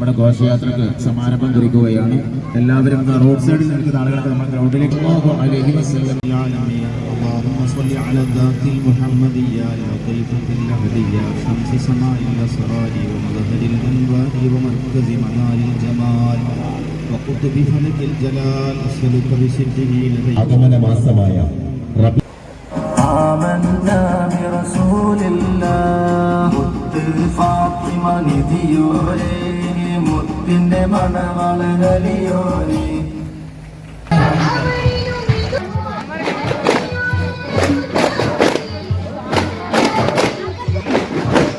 നമ്മുടെ ഘോഷയാത്രക്ക് സമാരംഭം കുറിക്കുകയാണ്. എല്ലാവരും റോഡ് സൈഡിൽ നിൽക്കുന്ന ആളുകളൊക്കെ നമ്മൾ ഗ്രൗണ്ടിലേക്ക് ആഗമന മാസമായ ഫാത്തിമ നിധിയോരേ മുത്തിന്റെ മണവളകലിയോരേ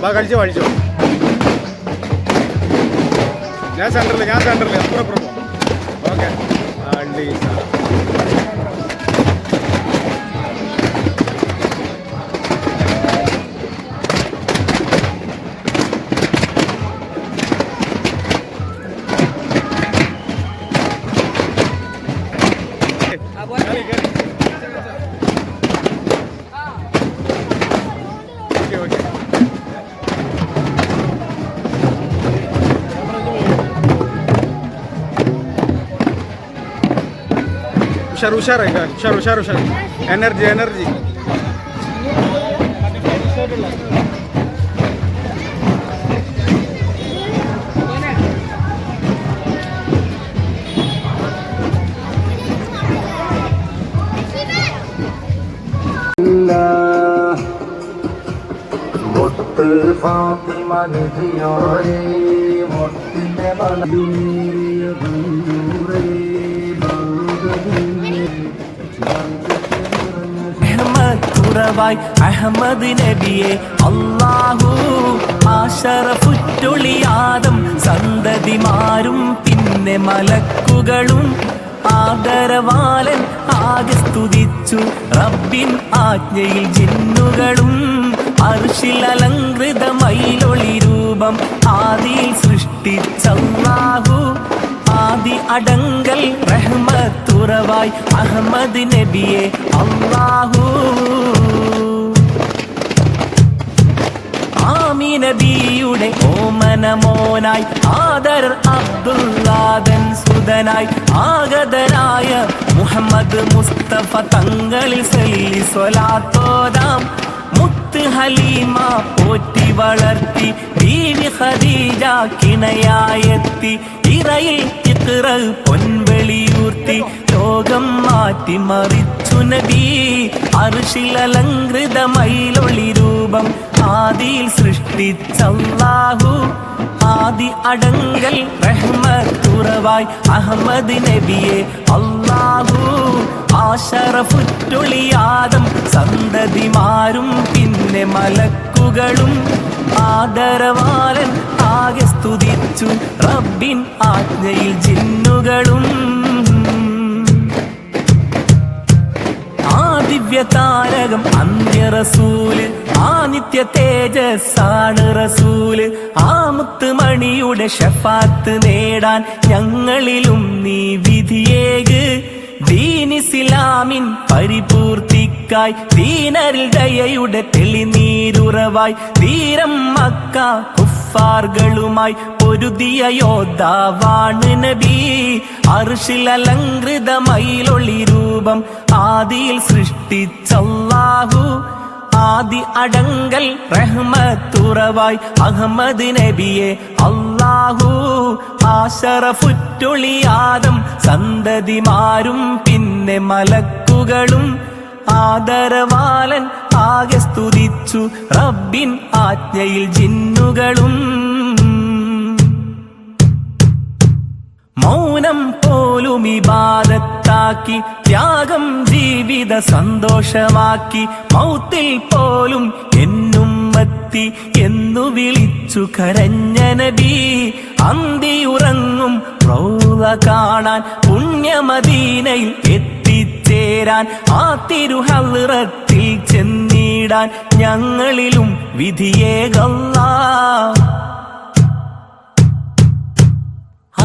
കഴിച്ചോ ഞാൻ സെന്ററിൽ അപ്പുറം ഓക്കെ ഉഷാർ എനർജി ഫാത്തിമ നിധിയോരേ മുത്തിന്റെ അഹമ്മദ് നബിയെ അല്ലാഹു ആശറഫുറ്റൊളിയാദം സന്തതിമാരും പിന്നെ മലക്കുകളും ആദരവാലൻ ആകെ സ്തുതിച്ചു റബ്ബിൻ ആജ്ഞയിൽ ജിന്നുകളും അർശിൽ അലങ്കൃത മയിലൊളി രൂപം ആദിയിൽ സൃഷ്ടിച്ചല്ലാഹു ആദി അടങ്കൽ റഹ്മത്തുറവായി അഹമ്മദ് നബിയെ അല്ലാഹു നബിയുടെ ഓമനമോനായി ആദർ അബ്ദുല്ലാദൻ സുതനായി ആഗതരായ മുഹമ്മദ് മുസ്തഫ തങ്ങളിൽ സല്ലി സ്വലാത്തോദാം മുത്ത് ഹലീമ പോറ്റി വളർത്തി ബീവി ഖദീജ കിണയായെത്തി ഇറയിൽ ഇഖ്റ പൊൻവെളിയൂർത്തി ലോകം മാറ്റി മറിച്ചു നബി അർശിൽ അലങ്കൃത മയിലൊളി രൂപം ആദിയിൽ സൃഷ്ടിച്ചല്ലാഹു ആദി അടങ്കൽ റഹ്മത്തുറവായി അഹമ്മദ് നബിയെ അല്ലാഹു ആശറഫുറ്റൊളിയാദം സന്തതിമാരും പിന്നെ മലക്കുകളും ആദരവാലൻ ആകെ സ്തുതിച്ചു റബ്ബിൻ ആജ്ഞയിൽ ജിന്നുകളും ദിവ്യതാരകം അന്ത്യ റസൂല് ആ നിത്യ തേജസ്സാണ് റസൂല് ആ മുത്തുമണിയുടെ ഷഫാത്ത് നേടാൻ ഞങ്ങളിലും നീ വിധിയേക് ദീനിസ്ലാമിൻ പരിപൂർത്തിക്കായി ദീനരിൽ ദയയുടെ തെളിനീരുറവായി ധീരം മക്ക കുഫാറുകളുമായി പൊരുതിയ യോദ്ധാവാണ് നബി അർശിൽ അലങ്കൃത മയിലൊളി രൂപം ആദിയിൽ സൃഷ്ടിച്ചല്ലാഹു ആദി അടങ്കൽ റഹ്മത്തുറവായി അഹമ്മദ് നബിയെ അല്ലാഹു ആശറഫുറ്റൊളിയാദം സന്തതിമാരും പിന്നെ മലക്കുകളും ആദരവാലൻ ആകെ സ്തുതിച്ചു റബ്ബിൻ ആജ്ഞയിൽ ജിന്നുകളും മൗനം പോലും ഇബാദത്താക്കി ത്യാഗം ജീവിത സന്തോഷമാക്കി മൗത്തിൽ പോലും എന്നുമ്മത്തി എന്നു വിളിച്ചു കരഞ്ഞ നബി അന്തിയുറങ്ങും റൗള കാണാൻ പുണ്യമദീനയിൽ എത്തിച്ചേരാൻ ആ തിരുഹളറത്തിൽ ചെന്നിടാൻ ഞങ്ങളിലും വിധിയേകല്ലാഹ്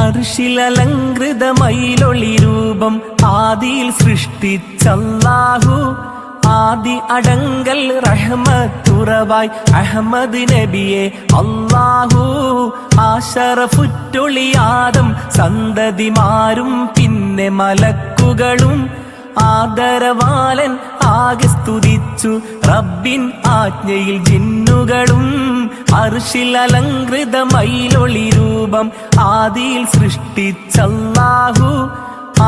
അർശിൽ അലങ്കൃത മയിലൊളി രൂപം ആദിയിൽ സൃഷ്ടിച്ചല്ലാഹു ആദി അടങ്കൽ റഹ്മത്തുറവായി അഹമ്മദ് നബിയെ അല്ലാഹു ആശറഫുറ്റൊളിയാദം സന്തതിമാരും പിന്നെ മലക്കുകളും ആദരവാലൻ ആകെ സ്തുതിച്ചു റബ്ബിൻ ആജ്ഞയിൽ ജിന്നുകളും അർശിൽ അലങ്കൃത മയിലൊളി രൂപം ആദിയിൽ സൃഷ്ടിച്ചല്ലാഹു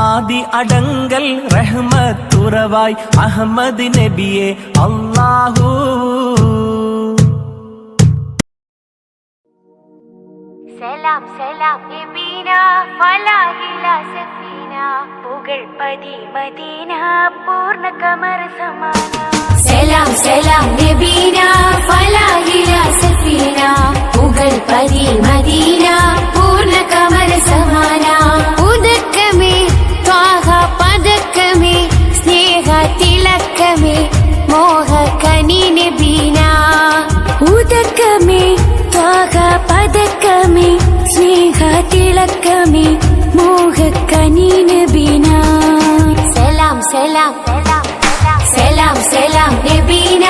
ആദി അടങ്കൽ റഹ്മത്തുറവായി അഹമ്മദ് നബിയെ അല്ലാഹു സലാം സലാം നബീന ഫലാഹില സഫീന പുകഴ്പതി മദീന പൂർണ്ണ കമർ സമാന സലാം സലാം നബീന ഫലാഹില സഫീന പുകഴ്പതി മദീന പൂർണ്ണ കമർ സമാന ഉദക്കമേ ത്വാഹ പദക്കമേ സ്നേഹ തിലക്കമേ മോഹ കനി നബീന ഉദക്കമേ ത്വാഹ പദക്കമേ സ്നേഹ തിളക്കമേ മോഹക്കനി നബീന സലാം സലാം സലാം സലാം നബീന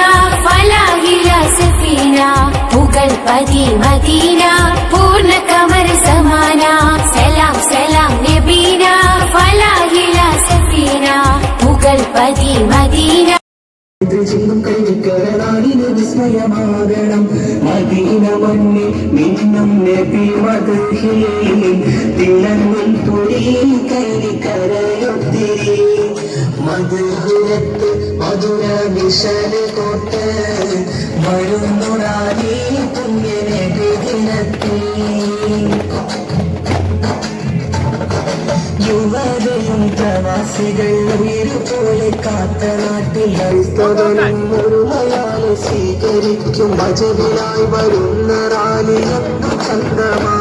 ഫലാഹില സഫീന പുകഴ്പതി മദീന പൂർണ്ണ കമർ സമാന സലാം സലാം നബീന ഫലാഹില സഫീന പുകഴ്പതി മദീന ചിന്തും കൈക്കരനാടിന് വിസ്മയമാകണം മദീന മണ്ണിൽ മിന്നും നബി മദ്ഹിയിൽ തിളങ്ങും പുരി കൈക്കരയൊത്തിരി മധുരത്ത് മധുര വിശല കോട്ട് വരുന്നുറാനി പുണ്യ നബി ദിനത്തിൽ യുവതയും പ്രവാസികൾ ഉയരുപോലെ കാത്ത നാട്ടിൽ ക്രൈസ്തവനും ഒരു മലയാളി സ്വീകരിക്കും അജബിലായി വരുന്ന റാലിയെന്നു ചന്തമാ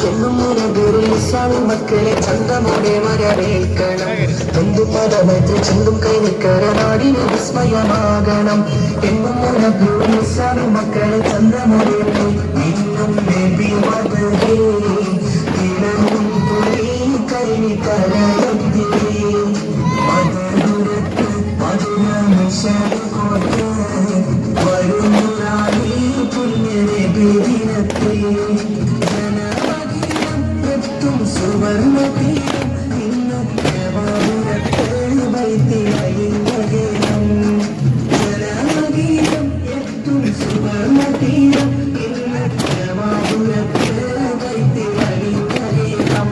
എന്നും മുനകറിൽ ഇസ്ലാമി മക്കളെ ചന്തമോടെ വരവേൽക്കണം എന്തു പദമത്തിൽ ചിന്തും കൈനിക്കര നാടിന് വിസ്മയമാകണം എന്നും മുനകറിൽ ഇസ്ലാമി മക്കളെ ചന്തമോടെ ഇന്നും നബി മദഹേ തിളങ്ങും പുരി കൈനിക്കരയൊത്തിരി മധുരത്ത് മധുര മിശൽക്കോട്ട് വരുന്നുറാനി പുണ്യ നബി ദിനത്തിൽ ജനമഗീതം എത്തും സുവർണ്ണ തീരം ഇന്നത്തെ മധുരത്ത് വൈത്തിലയിങ്ങകേണം ജനമഗീതം എത്തും സുവർണ്ണ തീരം ഇന്നത്തെ മധുരത്ത് വൈത്തിലയിങ്ങകേണം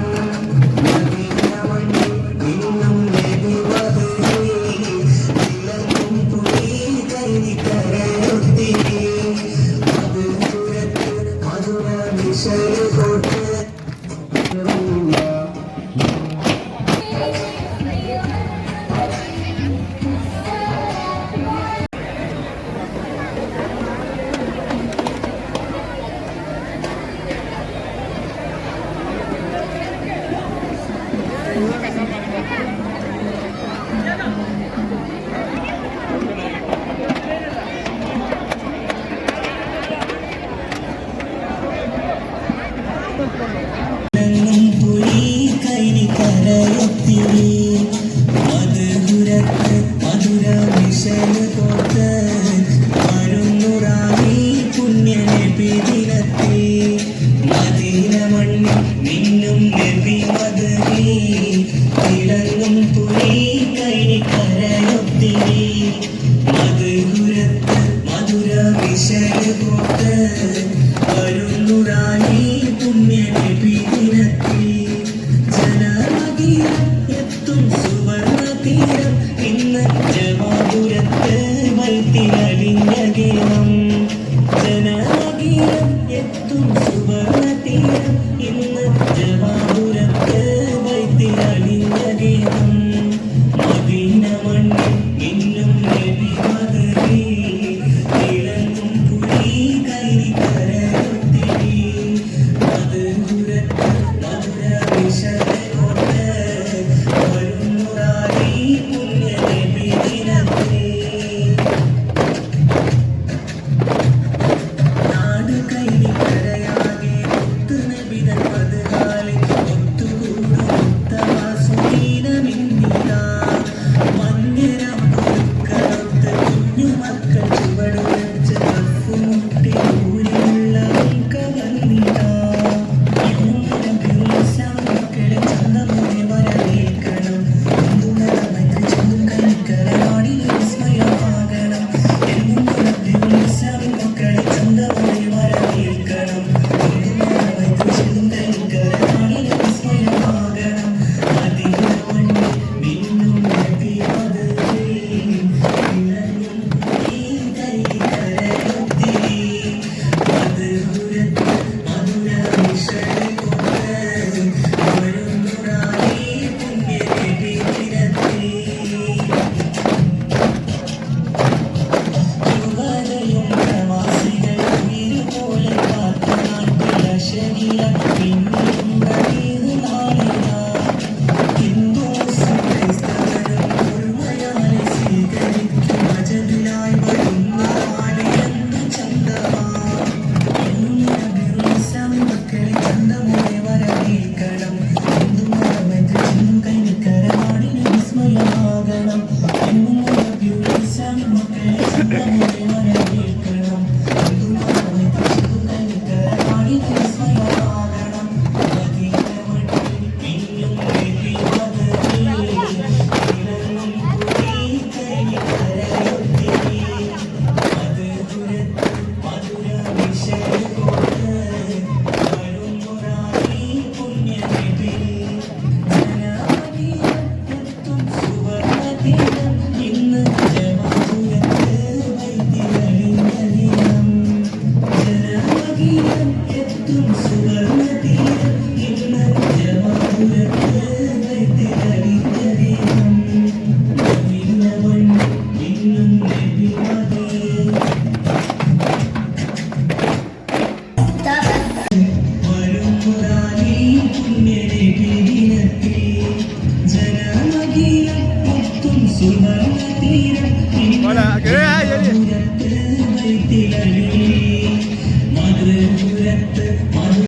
മധുരത്ത് മധുര വിശല കോട്ട് വരുന്നുറാനി പുണ്യ നബി ദിനത്തിൽ മദീന മണ്ണിൽ മിന്നും നബി മദഹേ തിളങ്ങും പുരി കൈനിക്കരയൊത്തിരി മധുരത്ത് മധുര വിശല കോട്ട് വരുന്നുറാനി പുണ്യ നബി ദിനത്തിൽ ജനമഗീതം എത്തും സുവർണ്ണ തീരം ഇന്ന് ജമാപുരത്ത് വൈത്തിലലിഞ്ഞകേണം ജനമഗീതം എത്തും സുവർണ്ണ തീരം ഇന്ന് ജമാപുരത്ത് വൈത്തിലലിഞ്ഞകേണം മദീന മണ്ണിൽ ഇന്നും നബി മദഹേ തിളങ്ങും പുരി കൈനിക്കരയൊത്തിരി മധുരത്ത് മധുര വിശല കോട്ട് വരുന്നുറാനി പുണ്യ നബി ദിനത്തിൽ നാട് കൈനിക്കരയാകെ ഒത്തു നബിതൻ പതുകാലിൽ ഒത്തുകൂടും ഉത്തമ സുദീനമിന്നിതാ മന്ദിരം മധുരപുരത്ത്